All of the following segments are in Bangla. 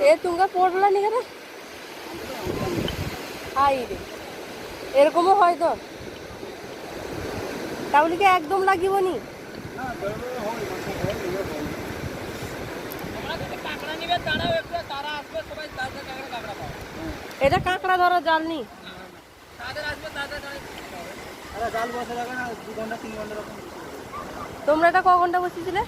এ তুঙ্গা পড়লা নি কেন? হাই রে, এরকমও হয় তো? তাহলে কি একদম লাগিবনি? এটা কাঁকড়া ধরো জাল নি? তোমরা এটা ক ঘন্টা বসেছিলে?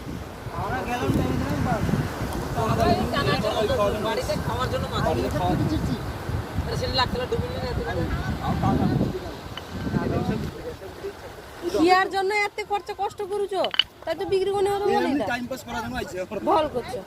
কিয়ার জন্য এত খরচা কষ্ট করুছো, তাই তো বিক্রি করে হলো ভল করছো।